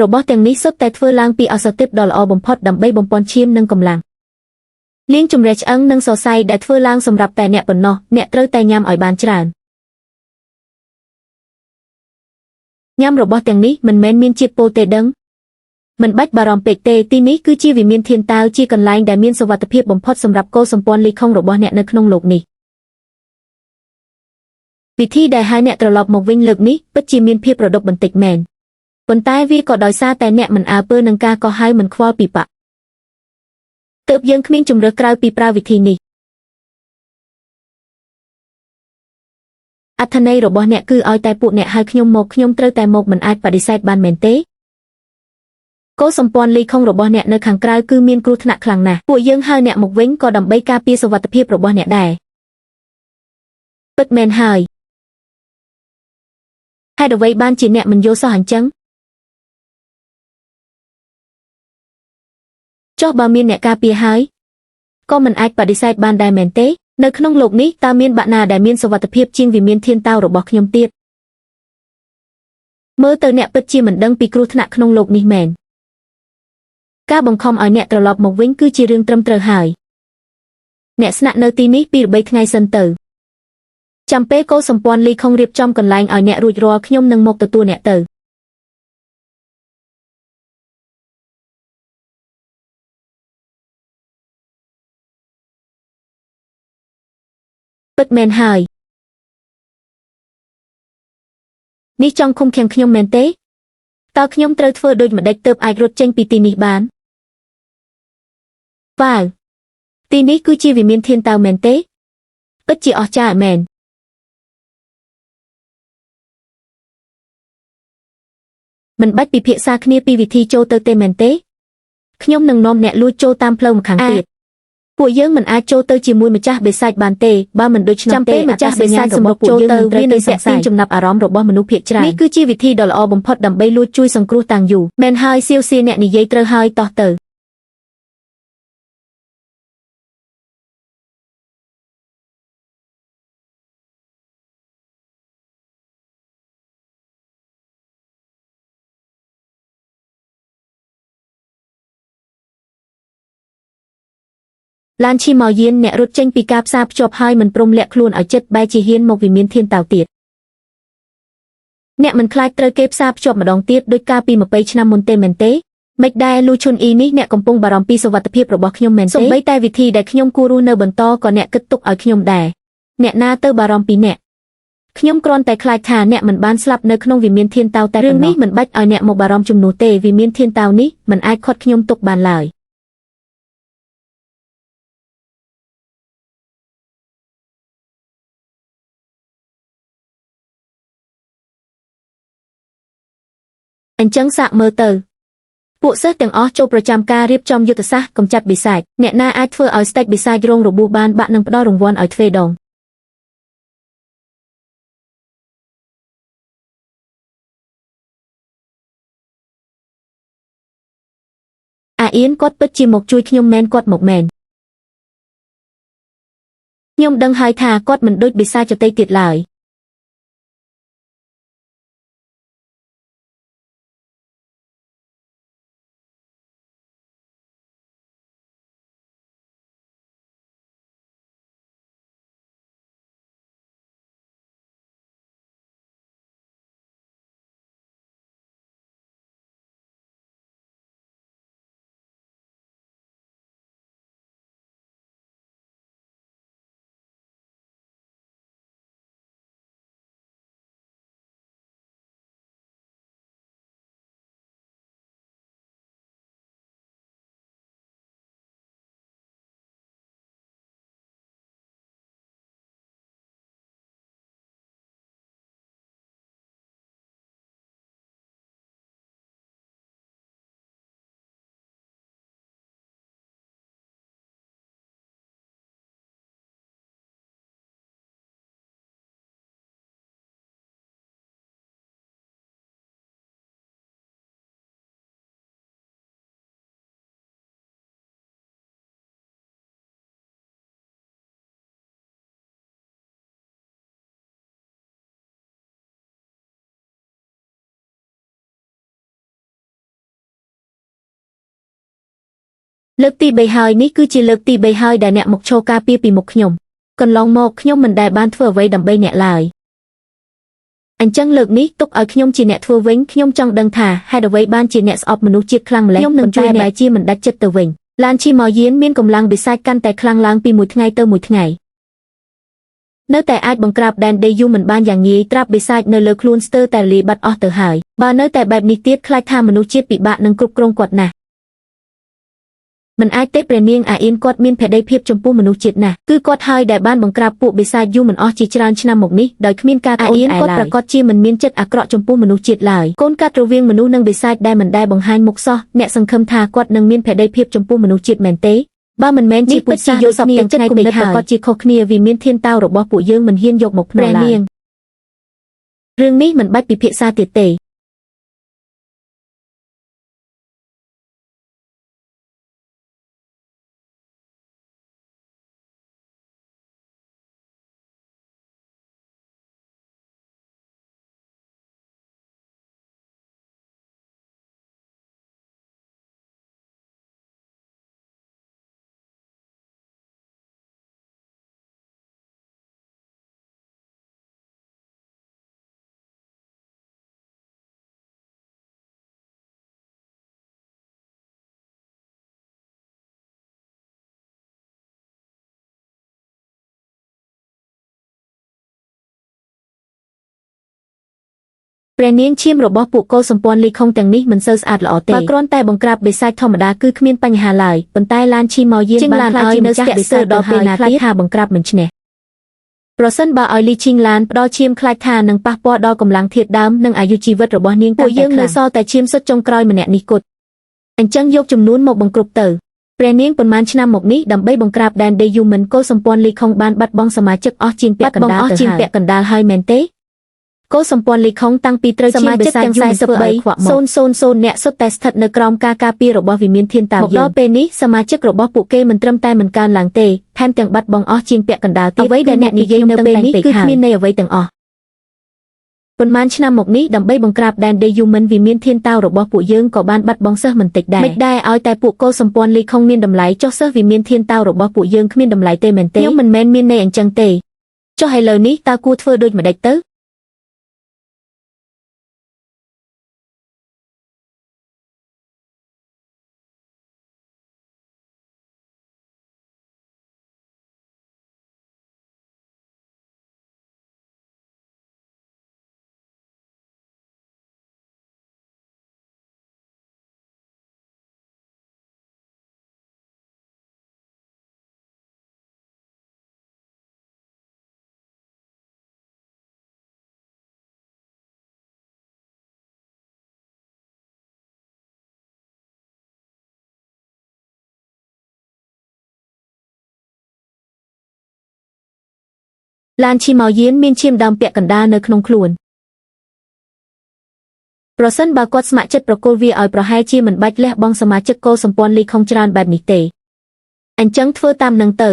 របស់ទាំងនេះសុទ្ធតែធ្វើឡើងពីឱសថទិព្វដ៏ល្អបំផុតដើម្បីបំពាន់ឈាមនិងកម្លាំងលាងជម្រះឆ្អឹងនិងសរសៃដែលធ្វើឡើងសម្រាប់តែអ្នកប៉ុណ្ណោះអ្នកត្រូវតែញ៉ាំឲ្យបានច្រើនញ៉ាំរបស់ទាំងនេះមិនមែនមានជាតិពុលទេដឹងមិនបាច់បារម្ភពេកទេទីនេះគឺជាវិមានធានតាវជាកន្លែងដែលមានសុវត្ថិភាពបំផុតសម្រាប់កុលសម្ព័ន្ធលីខុងរបស់អ្នកនៅក្នុងโลกនេះពិធីដែលហៅអ្នកត្រឡប់មកវិញលើកនេះពិតជាមានភាពរដុបបន្តិចមែនប៉ុន្តែវាក៏ដោយសារតែអ្នកមិនអើពើនឹងការកោះហៅមិនខ្វល់ពីបៈទើបយើងគ្មានជំរើសក្រៅពីប្រើវិធីនេះអត្ថន័យរបស់អ្នកគឺឲ្យតែពួកអ្នកហៅខ្ញុំមកខ្ញុំត្រូវតែមកមិនអាចបដិសេធបានមែនទេកុលសម្ព័ន្ធលីខុងរបស់អ្នកនៅខាងក្រៅគឺមានគ្រោះថ្នាក់ខ្លាំងណាស់ពួកយើងហៅអ្នកមកវិញក៏ដើម្បីការពារសុវត្ថិភាពរបស់អ្នកដែរពិតមែនហើយហេតុអ្វីបានជាអ្នកមិនយល់សោះអញ្ចឹងចុះបើមានអ្នកការពារហើយក៏មិនអាចបដិសេធបានដែរមែនទេនៅក្នុងโลกនេះតើមានបាក់ណាដែលមានសុវត្ថិភាពជាងវិមានធានតាវរបស់ខ្ញុំទៀតមើលទៅអ្នកពិតជាមិនដឹងពីគ្រោះថ្នាក់ក្នុងโลกនេះមែនការបង្ខំឲ្យអ្នកត្រឡប់មកវិញគឺជារឿងត្រឹមត្រូវហើយអ្នកស្នាក់នៅទីនេះពីរបីថ្ងៃសិនទៅចាំពេលកុលសម្ព័ន្ធលីខុងរៀបចំកន្លែងឲ្យអ្នករួចរាល់ខ្ញុំនឹងមកទទួលអ្នកទៅពិតមែនហើយនេះចង់ឃុំឃាំងខ្ញុំមែនទេតើខ្ញុំត្រូវធ្វើដូចម្តេចទើបអាចរត់ចេញពីទីនេះបានវ៉ាវទីនេះគឺជាវិមានធានតាវមែនទេពិតជាអស្ចារ្យមែនមិនបាច់ពិភាក្សាគ្នាពីវិធីចូលទៅទេមែនទេខ្ញុំនឹងនាំអ្នកលួចចូលតាមផ្លូវម្ខាងទៀតពួកយើងមិនអាចចូលទៅជាមួយម្ចាស់បិសាចបានទេបើមិនដូច្នោះទេម្ចាស់បិសាចសម្រុកចូលទៅវានឹងទាក់ទាញចំណាប់អារម្មណ៍របស់មនុស្សភាគច្រើននេះគឺជាវិធីដ៏ល្អបំផុតដើម្បីលួចជួយសង្គ្រោះតាំងយូមែនហើយសៀវសៀអ្នកនិយាយត្រូវហើយតោះទៅឡានឈីម៉ោយានអ្នករត់ចេញពីការផ្សារភ្ជាប់ហើយមិនព្រមលាក់ខ្លួនឲ្យចិត្តបែរជាហ៊ានមកវិមានធានតាវទៀតអ្នកមិនខ្លាចត្រូវគេផ្សារភ្ជាប់ម្ដងទៀតដោយការពី20ឆ្នាំមុនទេមែនទេមិនដែរលូឈុនអ៊ីនេះអ្នកកំពុងបារម្ភពីសុវត្ថិភាពរបស់ខ្ញុំមែនទេសូម្បីតែវិធីដែលខ្ញុំគួររស់នៅបន្តក៏អ្នកគិតទុកឲ្យខ្ញុំដែរអ្នកណាទៅបារម្ភពីអ្នកខ្ញុំគ្រាន់តែខ្លាចថាអ្នកមិនបានស្លាប់នៅក្នុងវិមានធានតាវតែរឿងនេះមិនបាច់ឲ្យអ្នកមកបារម្ភជំនួសទេវិមានធានតាវនេះមិនអាចខាត់ខ្ញុំទុកបានឡើយអញ្ចឹងសាកមើលទៅពួកសិស្សទាំងអស់ចូលប្រចាំការរៀបចំយុទ្ធសាស្ត្រកម្ចាត់បិសាចអ្នកណាអាចធ្វើឲ្យស្តេចបិសាចរងរបួសបានបាក់នឹងផ្ដល់រង្វាន់ឲ្យទ្វេដងអាអៀនគាត់ពិតជាមកជួយខ្ញុំមែនគាត់មកមែនខ្ញុំដឹងហើយថាគាត់មិនដូចបិសាចដទៃទៀតឡើយ លើកទី3ហើយនេះគឺជាលើកទី3ហើយដែលអ្នកមកឈរការពារពីមុខខ្ញុំកន្លងមកខ្ញុំមិនដែលបានធ្វើអ្វីដើម្បីអ្នកឡើយអញ្ចឹងលើកនេះទុកឲ្យខ្ញុំជាអ្នកធ្វើវិញខ្ញុំចង់ដឹងថាហេតុអ្វីបានជាអ្នកស្អប់មនុស្សជាតិខ្លាំងម្ល៉េះខ្ញុំនឹងជួយអ្នកជាមិនដាច់ចិត្តទៅវិញឡានឈីម៉ោយៀនមានកម្លាំងវិសាចកាន់តែខ្លាំងឡើងពីមួយថ្ងៃទៅមួយថ្ងៃនៅតែអាចបង្ក្រាបដែនដីយូមិនបានយ៉ាងងាយត្រាប់បិសាចនៅលើខ្លួនស្ទើរតែលាបាត់អស់ទៅហើយបើនៅតែបែបនេះទៀតខ្លាចថាមនុស្សជាតិពិបាកនឹងគ្រប់គ្រងគាត់ណាស់មិនអាចទេព្រះនាងអាអៀនគាត់មានភក្ដីភាពចំពោះមនុស្សជាតិណាស់គឺគាត់ហើយដែលបានបង្ក្រាបពួកបិសាចយូមិនអស់ជាច្រើនឆ្នាំមកនេះដោយគ្មានការអាអៀនគាត់ប្រកាសជាមិនមានចិត្តអាក្រក់ចំពោះមនុស្សជាតិឡើយកូនកាត់រវាងមនុស្សនិងបិសាចដែលមិនដែលបង្ហាញមុខសោះអ្នកសង្ឃឹមថាគាត់នឹងមានភក្ដីភាពចំពោះមនុស្សជាតិមែនទេបើមិនមែនជាពុទ្ធសាសនាសពទាំងចិត្តគំនិតប្រកាសជាខុសគ្នាវាមានធានតោរបស់ពួកយើងមិនហ៊ានយកមកភ្នាល់ឡើយរឿងនេះមិនបាច់ពិភាក្សាទៀតទេព្រះនាងឈាមរបស់ពួកកុលសម្ព័ន្ធលីខុងទាំងនេះមិនសូវស្អាតល្អទេបើគ្រាន់តែបង្ក្រាបបិសាចធម្មតាគឺគ្មានបញ្ហាឡើយប៉ុន្តែឡានឈីម៉ោយៀនបានខ្លាចជានៅស្ទាក់ស្ទើរដល់ពេលណាទៀតថាបង្ក្រាបមិនឈ្នះប្រសិនបើឲ្យលីឈីងឡានផ្ដល់ឈាមខ្លាចថានឹងប៉ះពាល់ដល់កម្លាំងធាតុដើមនិងអាយុជីវិតរបស់នាងពួកយើងនៅសល់តែឈាមសុទ្ធចុងក្រោយម្នាក់នេះគត់អញ្ចឹងយកចំនួនមកបង្គ្រប់ទៅព្រះនាងប៉ុន្មានឆ្នាំមកនេះដើម្បីបង្ក្រាបដែនដីយូមិនកុលសម្ព័ន្ធលីខុងបានបាត់បង់សមាជិកអស់ជាងពាក់កណ្ដាលទៅហើយមែនទេកុលសម្ព័ន្ធលីខុងតាំងពីត្រូវឈាមបិសាចយូ43,000អ្នកសុទ្ធតែស្ថិតនៅក្រោមការការពាររបស់វិមានធានតាវមកដល់ពេលនេះសមាជិករបស់ពួកគេមិនត្រឹមតែមិនកើនឡើងទេថែមទាំងបាត់បង់អស់ជាងពាក់កណ្ដាលទៀតអ្វីដែលអ្នកនិយាយនៅពេលនេះគឺគ្មានន័យអ្វីទាំងអស់ប៉ុន្មានឆ្នាំមកនេះដើម្បីបង្ក្រាបដែនដីយូមិនវិមានធានតាវរបស់ពួកយើងក៏បានបាត់បង់សិស្សមិនតិចដែរមិនដែរឲ្យតែពួកកុលសម្ព័ន្ធលីខុងមានតម្លៃចុះសិស្សវិមានធានតាវរបស់ពួកយើងគ្មានតម្លៃទេមែនទេខ្ញុំមិនមែនមានន័យអញ្ចឹងទេចុះឥឡូវនេះតើគួរធ្វើដូចម្ដេចទៅឡានឈីម៉ោយៀនមានឈាមដើមពាក់កណ្ដាលនៅក្នុងខ្លួនប្រសិនបើគាត់ស្ម័គ្រចិត្តប្រគល់វាឲ្យប្រហែលជាមិនបាច់លះបង់សមាជិកកុលសម្ព័ន្ធលីខុងច្រើនបែបនេះទេអញ្ចឹងធ្វើតាមនឹងទៅ